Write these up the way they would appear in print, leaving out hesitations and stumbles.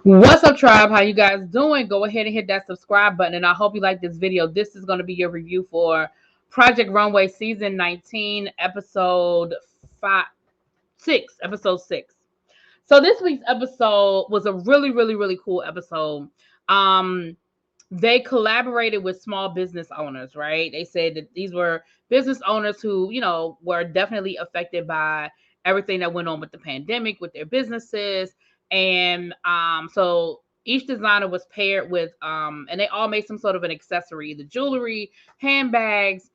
What's up, tribe? How you guys doing? Go ahead and hit that subscribe button, and I hope you like this video. This is going to be your review for Project Runway Season 19, Episode 5, 6, Episode 6. So this week's episode was a really cool episode. Um, they collaborated with small business owners, right? They said that these were business owners who, were definitely affected by everything that went on with the pandemic with their businesses. And so each designer was paired with and they all made some sort of an accessory, the jewelry, handbags,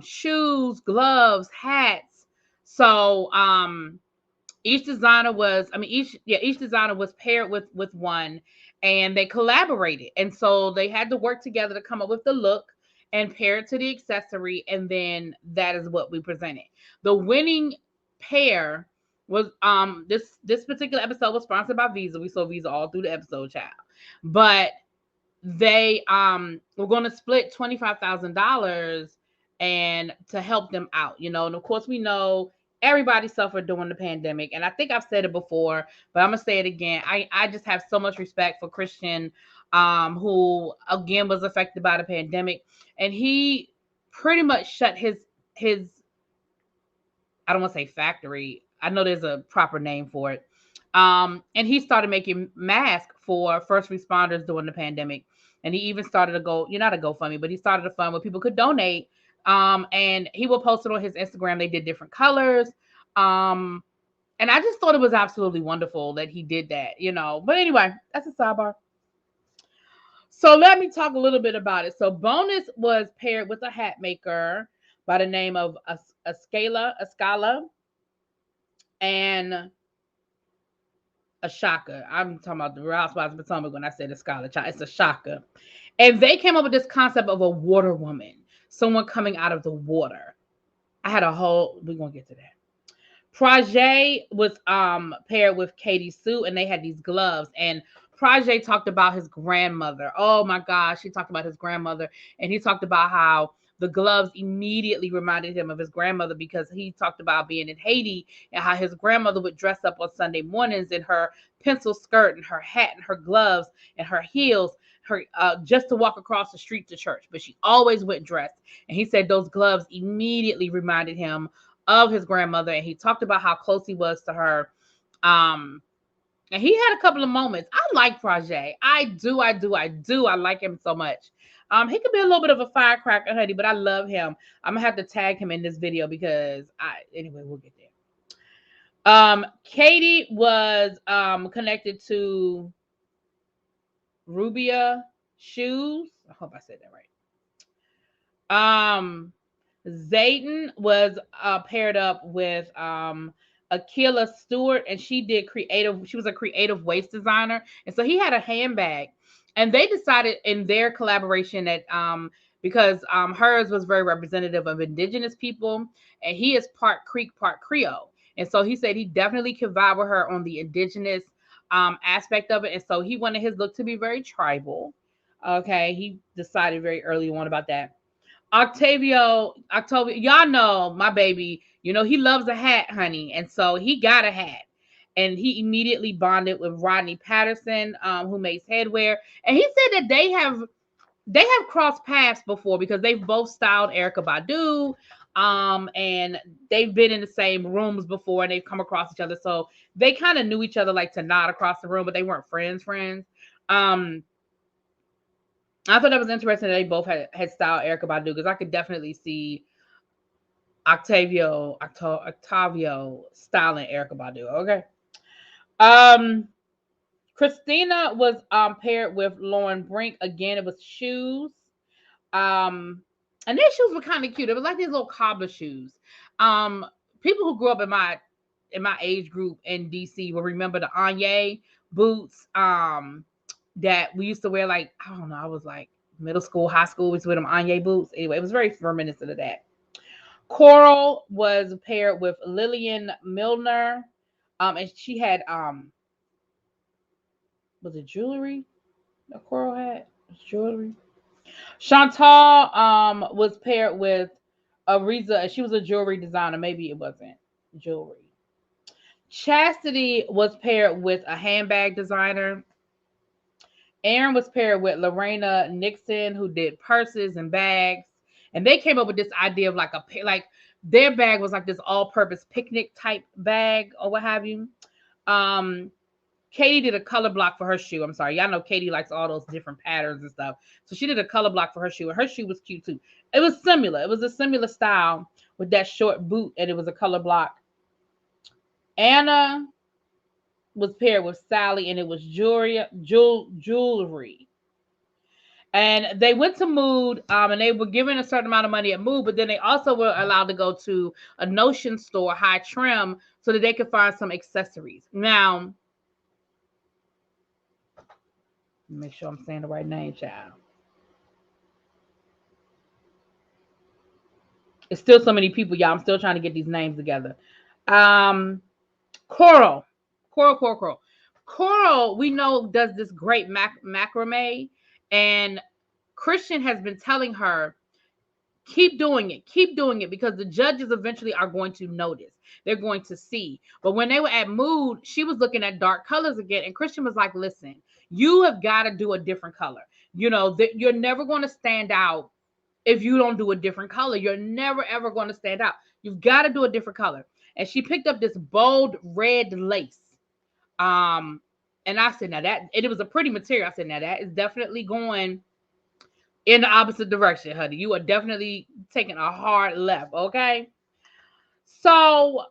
shoes, gloves, hats. So each designer was paired with one, and they collaborated, and so they had to work together to come up with the look and pair it to the accessory, and then that is what we presented. The winning pair was this particular episode was sponsored by Visa. We saw Visa all through the episode, child. But they were going to split $25,000 and to help them out, and of course we know everybody suffered during the pandemic, and I think I've said it before, but I'm gonna say it again. I just have so much respect for Christian, who again was affected by the pandemic, and he pretty much shut his I don't want to say factory. I know there's a proper name for it. And he started making masks for first responders during the pandemic. And he even started a not a GoFundMe, but he started a fund where people could donate. And he will post it on his Instagram. They did different colors. Um, and I just thought it was absolutely wonderful that he did that. But anyway, that's a sidebar. So let me talk a little bit about it. So Bonus was paired with a hat maker by the name of Ascala, and a shaka. I'm talking about the Real Housewives of Potomac when I said a scholar child. It's a shaka. And they came up with this concept of a water woman, someone coming out of the water. We're gonna get to that. Project was paired with Katie Sue, and they had these gloves. And Project talked about his grandmother. Oh my gosh, he talked about his grandmother, and he talked about how the gloves immediately reminded him of his grandmother, because he talked about being in Haiti and how his grandmother would dress up on Sunday mornings in her pencil skirt and her hat and her gloves and her heels, her just to walk across the street to church. But she always went dressed. And he said those gloves immediately reminded him of his grandmother, and he talked about how close he was to her. And he had a couple of moments. I like Project. I do. I like him so much. He could be a little bit of a firecracker, honey, but I love him. I'm gonna have to tag him in this video because anyway, we'll get there. Katie was connected to Rubia Shoes. I hope I said that right. Zayden was paired up with Akila Stewart, and she was a creative waist designer, and so he had a handbag. And they decided in their collaboration that because hers was very representative of indigenous people, and he is part Creek, part Creole. And so he said he definitely could vibe with her on the indigenous aspect of it. And so he wanted his look to be very tribal. Okay, he decided very early on about that. Octavio, y'all know my baby. He loves a hat, honey, and so he got a hat, and he immediately bonded with Rodney Patterson, who makes headwear, and he said that they have crossed paths before because they've both styled Erykah Badu, and they've been in the same rooms before, and they've come across each other, so they kind of knew each other, like to nod across the room, but they weren't friends. I thought that was interesting that they both had styled Erykah Badu, because I could definitely see Octavio styling Erykah Badu. Okay. Christina was paired with Lauren Brink. Again, it was shoes. And their shoes were kind of cute. It was like these little cobbler shoes. People who grew up in my age group in DC will remember the Anye boots. That we used to wear, like, I don't know, I was like middle school, high school, we used to wear them Anye boots. Anyway, it was very reminiscent of that. Coral was paired with Lillian Milner. And she had was it jewelry? A Coral hat? Jewelry. Chantal was paired with Ariza. She was a jewelry designer. Maybe it wasn't jewelry. Chastity was paired with a handbag designer. Aaron was paired with Lorena Nixon, who did purses and bags. And they came up with this idea of like their bag was like this all-purpose picnic type bag or what have you. Um, Katie did a color block for her shoe. I'm sorry, y'all know Katie likes all those different patterns and stuff. So she did a color block for her shoe, and her shoe was cute too. It was similar. It was a similar style with that short boot, and it was a color block. Anna was paired with Sally, and it was jewelry. And they went to Mood, and they were given a certain amount of money at Mood, but then they also were allowed to go to a Notion store, High Trim, so that they could find some accessories. Now, make sure I'm saying the right name, child. It's still so many people, y'all. I'm still trying to get these names together. Coral. Coral, we know, does this great macrame, and Christian has been telling her, keep doing it, because the judges eventually are going to notice. They're going to see. But when they were at Mood, she was looking at dark colors again, and Christian was like, listen, you have got to do a different color. You know, you're never going to stand out if you don't do a different color. You're never, ever going to stand out. You've got to do a different color. And she picked up this bold red lace. And I said, now that, it was a pretty material. I said, now that is definitely going in the opposite direction, honey. You are definitely taking a hard left, okay? So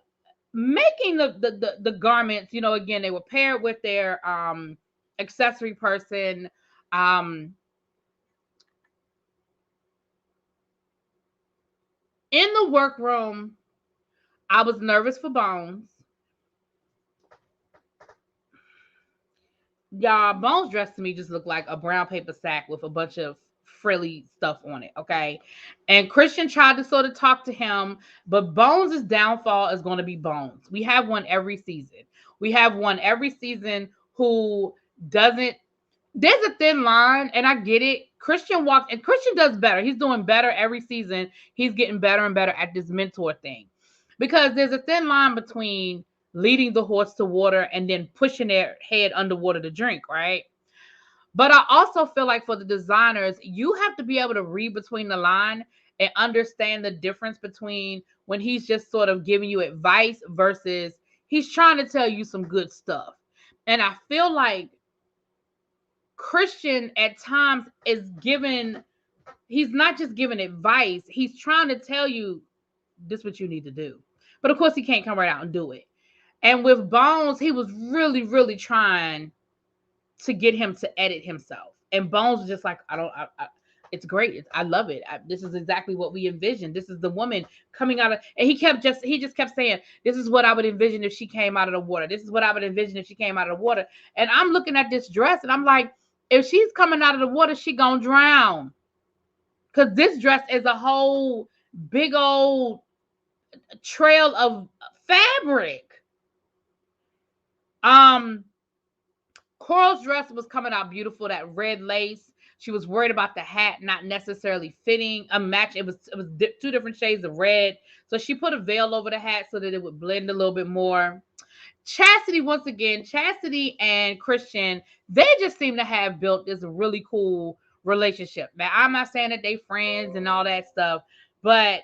making the garments, you know, again, they were paired with their accessory person. In the workroom, I was nervous for Bones. Y'all, Bones dressed to me just looked like a brown paper sack with a bunch of frilly stuff on it, okay? And Christian tried to sort of talk to him, but Bones' downfall is going to be Bones. We have one every season. Who doesn't, there's a thin line, and I get it. Christian does better. He's doing better every season. He's getting better and better at this mentor thing, because there's a thin line between leading the horse to water and then pushing their head underwater to drink, right? But I also feel like for the designers, you have to be able to read between the line and understand the difference between when he's just sort of giving you advice versus he's trying to tell you some good stuff. And I feel like Christian at times he's not just giving advice, he's trying to tell you this is what you need to do. But of course, he can't come right out and do it. And with Bones, he was really, really trying to get him to edit himself. And Bones was just like, it's great. I love it. This is exactly what we envisioned. This is the woman coming out of, and he just kept saying, this is what I would envision if she came out of the water. This is what I would envision if she came out of the water. And I'm looking at this dress and I'm like, if she's coming out of the water, she gonna drown. Because this dress is a whole big old trail of fabric. Coral's dress was coming out beautiful, that red lace. She was worried about the hat not necessarily fitting a match. It was two different shades of red. So she put a veil over the hat so that it would blend a little bit more. Chastity, once again, Chastity and Christian, they just seem to have built this really cool relationship. Now, I'm not saying that they friends and all that stuff, but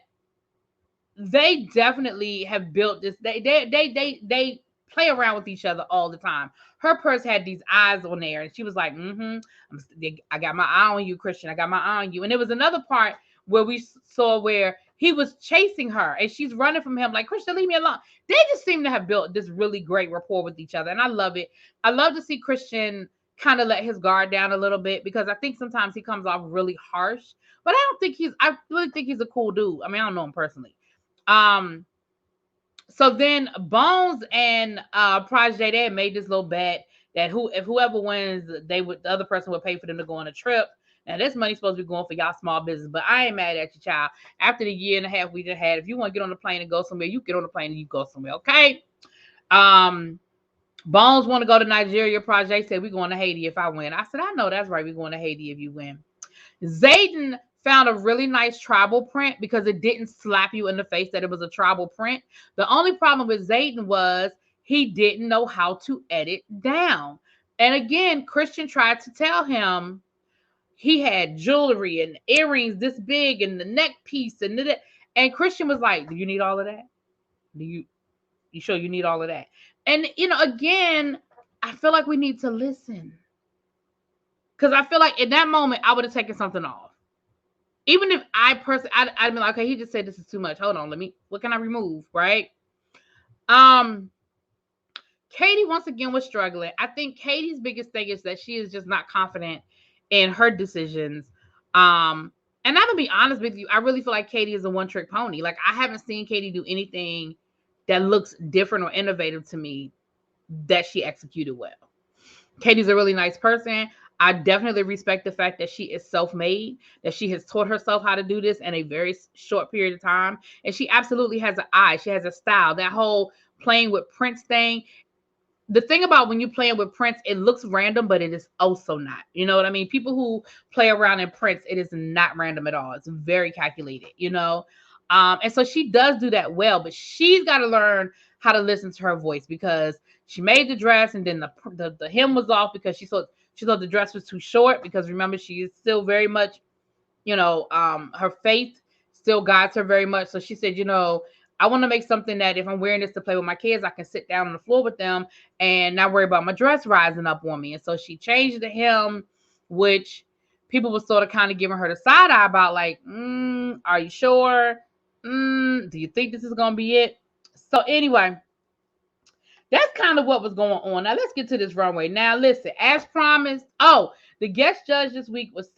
they definitely have built this. They play around with each other all the time. Her purse had these eyes on there, and she was like, I got my eye on you, Christian. I got my eye on you. And there was another part where we saw where he was chasing her, and she's running from him like, Christian, leave me alone. They just seem to have built this really great rapport with each other, and I love it. I love to see Christian kind of let his guard down a little bit, because I think sometimes he comes off really harsh, but I really think he's a cool dude. I mean, I don't know him personally. So then Bones and Project, they had made this little bet that if whoever wins, the other person would pay for them to go on a trip. Now this money's supposed to be going for y'all small business, but I ain't mad at you, child. After the year and a half we just had, if you want to get on the plane and go somewhere, you get on the plane and you go somewhere, okay? Bones want to go to Nigeria. Project said, we're going to Haiti if I win. I said, I know that's right. We're going to Haiti if you win. Zayden found a really nice tribal print because it didn't slap you in the face that it was a tribal print. The only problem with Zayden was he didn't know how to edit down. And again, Christian tried to tell him he had jewelry and earrings this big and the neck piece and Christian was like, "Do you need all of that? Do you sure you need all of that?" And again, I feel like we need to listen. Because I feel like in that moment, I would have taken something off. Even if I personally, I'd be like, okay, he just said this is too much. Hold on, what can I remove, right? Katie, once again, was struggling. I think Katie's biggest thing is that she is just not confident in her decisions. And I'm gonna be honest with you, I really feel like Katie is a one-trick pony. Like, I haven't seen Katie do anything that looks different or innovative to me that she executed well. Katie's a really nice person. I definitely respect the fact that she is self-made, that she has taught herself how to do this in a very short period of time. And she absolutely has an eye. She has a style. That whole playing with Prince thing. The thing about when you're playing with Prince, it looks random, but it is also not. You know what I mean? People who play around in Prince, it is not random at all. It's very calculated. And so she does do that well, but she's got to learn how to listen to her voice, because she made the dress and then the hem was off because she thought the dress was too short, because remember, she is still very much, her faith still guides her very much. So she said, I want to make something that if I'm wearing this to play with my kids, I can sit down on the floor with them and not worry about my dress rising up on me. And so she changed the hem, which people were sort of kind of giving her the side eye about, like, are you sure? Do you think this is going to be it? So anyway, that's kind of what was going on. Now let's get to this runway. Now listen, as promised, the guest judge this week was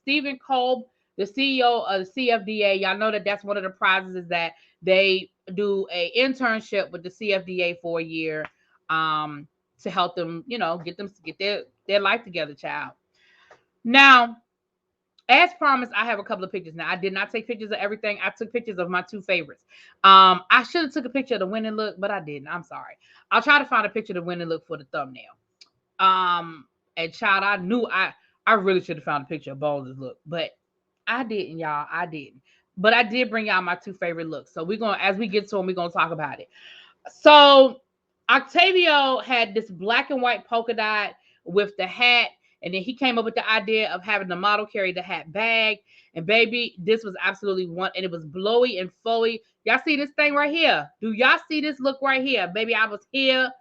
Stephen Kolb, the CEO of the CFDA. Y'all know that that's one of the prizes, is that they do a internship with the CFDA for a year, to help them, get their life together, child. Now, as promised, I have a couple of pictures. Now, I did not take pictures of everything. I took pictures of my two favorites. I should have took a picture of the winning look, but I didn't. I'm sorry. I'll try to find a picture of the winning look for the thumbnail. And child, I knew I really should have found a picture of Bones' look, but I didn't, y'all. I didn't. But I did bring y'all my two favorite looks. So as we get to them, we're gonna talk about it. So Octavio had this black and white polka dot with the hat, and then he came up with the idea of having the model carry the hat bag. And baby, this was absolutely one, and it was blowy and flowy. Y'all see this thing right here? Do y'all see this look right here? Baby, I was here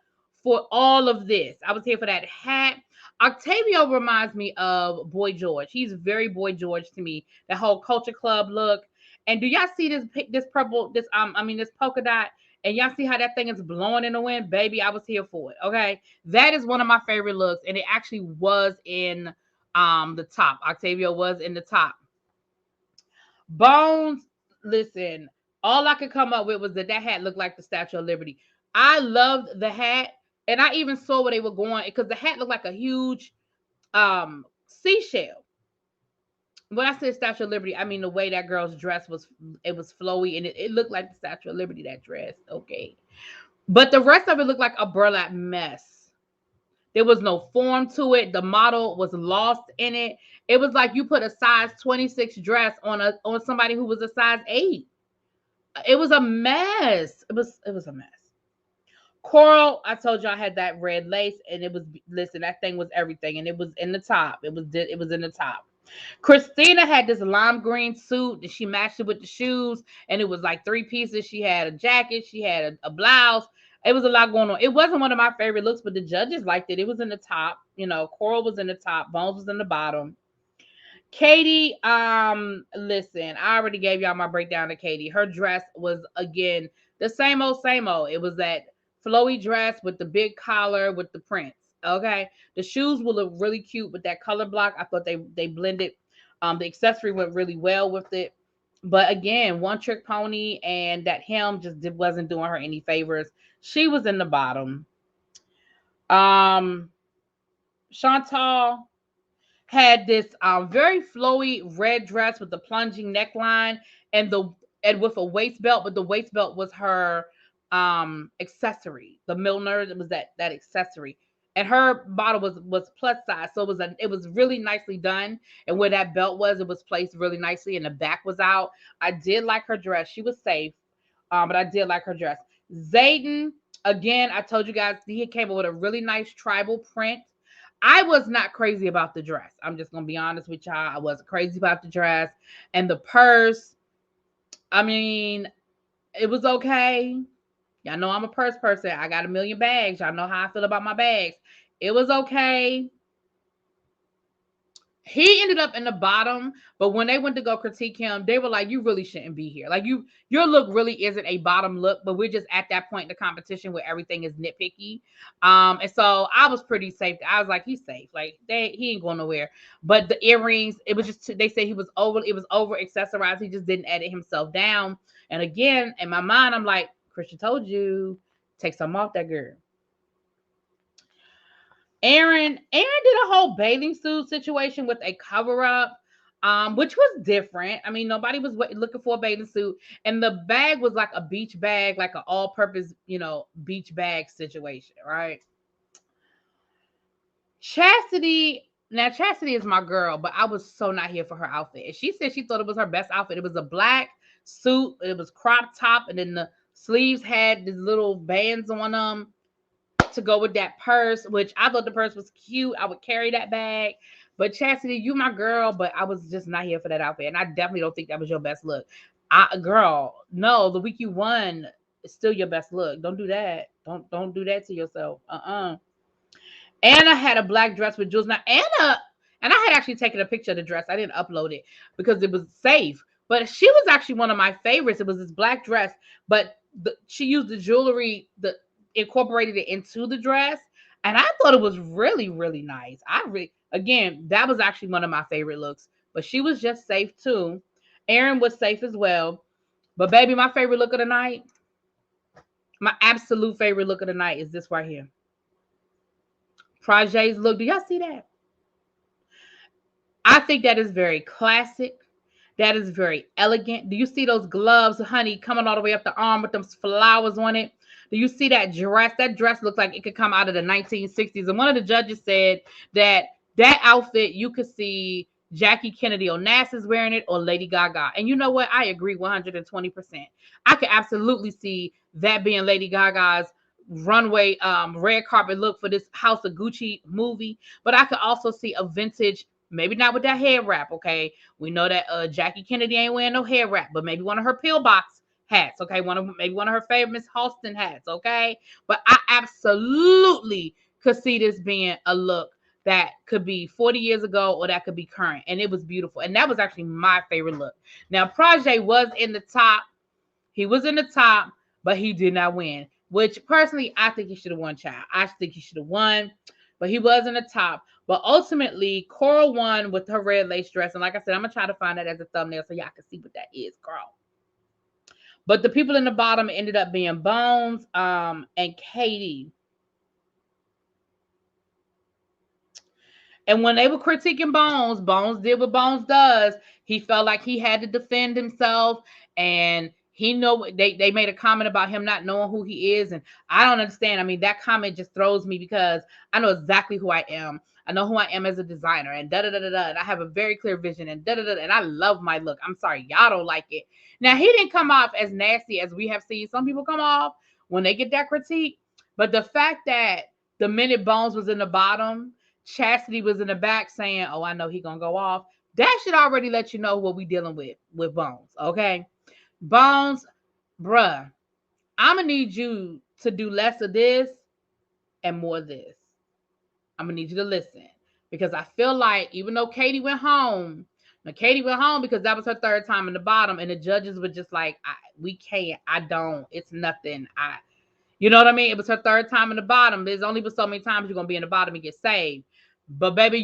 for all of this. I was here for that hat. Octavio reminds me of Boy George. He's very Boy George to me. That whole Culture Club look. And do y'all see this purple, this polka dot? And y'all see how that thing is blowing in the wind? Baby, I was here for it. Okay. That is one of my favorite looks. And it actually was in the top. Octavio was in the top. Bones, listen, all I could come up with was that hat looked like the Statue of Liberty. I loved the hat. And I even saw where they were going, because the hat looked like a huge seashell. When I said Statue of Liberty, I mean the way that girl's dress was flowy, and it looked like the Statue of Liberty, that dress. Okay. But the rest of it looked like a burlap mess. There was no form to it. The model was lost in it. It was like you put a size 26 dress on somebody who was a size 8. It was a mess. It was a mess. Coral, I told you I had that red lace, and that thing was everything, and it was in the top. It was in the top. Christina had this lime green suit, and she matched it with the shoes, and it was like 3 pieces. She had a jacket, she had a blouse. It was a lot going on. It wasn't one of my favorite looks, but the judges liked it. It was in the top. Coral was in the top, Bones was in the bottom. Katie, listen, I already gave y'all my breakdown of Katie. Her dress was, again, the same old, same old. It was that flowy dress with the big collar with the prints. Okay. The shoes will look really cute with that color block. I thought they blended. The accessory went really well with it. But again, one trick pony, and that hem just wasn't doing her any favors. She was in the bottom. Chantal had this very flowy red dress with the plunging neckline and with a waist belt, but the waist belt was her accessory. The Milner, it was that accessory. And her bottle was plus size, so it was really nicely done. And where that belt was, it was placed really nicely, and the back was out. I did like her dress. She was safe, but I did like her dress. Zayden, Again, I told you guys he came up with a really nice tribal print. I was not crazy about the dress. I'm just gonna be honest with y'all. I wasn't crazy about the dress and the purse. I mean, it was okay. Y'all know I'm a purse person. I got a million bags. Y'all know how I feel about my bags. It was okay. He ended up in the bottom, but when they went to go critique him, they were like, "You really shouldn't be here. Like your look really isn't a bottom look." But we're just at that point in the competition where everything is nitpicky. And so I was pretty safe. I was like, "He's safe. Like he ain't going nowhere." But the earrings, it was just they said he was over. It was over accessorized. He just didn't edit himself down. And again, in my mind, I'm like, "Christian told you, take some off that girl." Aaron did a whole bathing suit situation with a cover up, which was different. I mean, nobody was looking for a bathing suit, and the bag was like a beach bag, like an all-purpose, beach bag situation, right? Chastity is my girl, but I was so not here for her outfit. And she said she thought it was her best outfit. It was a black suit, it was crop top, and then the sleeves had these little bands on them to go with that purse, which I thought the purse was cute. I would carry that bag. But Chastity, you my girl, but I was just not here for that outfit. And I definitely don't think that was your best look. Girl, no, the week you won is still your best look. Don't do that. Don't do that to yourself. Anna had a black dress with jewels. Now Anna, and I had actually taken a picture of the dress. I didn't upload it because it was safe. But she was actually one of my favorites. It was this black dress, but she used the jewelry, incorporated it into the dress, and I thought it was really, really nice. Again, that was actually one of my favorite looks. But she was just safe too. Aaron was safe as well. But baby, my favorite look of the night, my absolute favorite look of the night is this right here. Projay's look. Do y'all see that? I think that is very classic. That is very elegant. Do you see those gloves, honey, coming all the way up the arm with them flowers on it? Do you see that dress? That dress looks like it could come out of the 1960s. And one of the judges said that outfit, you could see Jackie Kennedy Onassis wearing it or Lady Gaga. And you know what? I agree 120%. I could absolutely see that being Lady Gaga's runway red carpet look for this House of Gucci movie. But I could also see a vintage, maybe not with that hair wrap, okay? We know that Jackie Kennedy ain't wearing no hair wrap, but maybe one of her pillbox hats, okay? Maybe one of her favorite Miss Halston hats, okay? But I absolutely could see this being a look that could be 40 years ago or that could be current, and it was beautiful. And that was actually my favorite look. Now, Projay was in the top. He was in the top, but he did not win, which personally, I think he should have won, child. I think he should have won, but he was in the top. But ultimately, Coral won with her red lace dress. And like I said, I'm going to try to find that as a thumbnail so y'all can see what that is, girl. But the people in the bottom ended up being Bones and Katie. And when they were critiquing Bones did what Bones does. He felt like he had to defend himself. And he they made a comment about him not knowing who he is. And I don't understand. I mean, that comment just throws me because I know exactly who I am. I know who I am as a designer and da-da-da-da-da. And I have a very clear vision and da-da-da. And I love my look. I'm sorry, y'all don't like it. Now, he didn't come off as nasty as we have seen some people come off when they get that critique. But the fact that the minute Bones was in the bottom, Chastity was in the back saying, "Oh, I know he gonna go off." That should already let you know what we dealing with Bones, okay? Bones, bruh, I'm gonna need you to do less of this and more of this. I'm gonna need you to listen because I feel like even though Katie went home, because that was her third time in the bottom, and the judges were just like, "We can't. I don't. It's nothing. You know what I mean? It was her third time in the bottom. There's only been so many times you're gonna be in the bottom and get saved. But baby,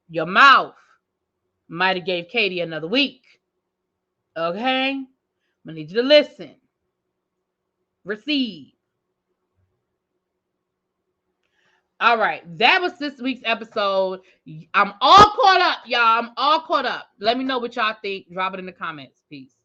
your mouth might have gave Katie another week. Okay? I'm gonna need you to listen. Receive. All right, that was this week's episode. I'm all caught up, y'all. I'm all caught up. Let me know what y'all think. Drop it in the comments. Peace.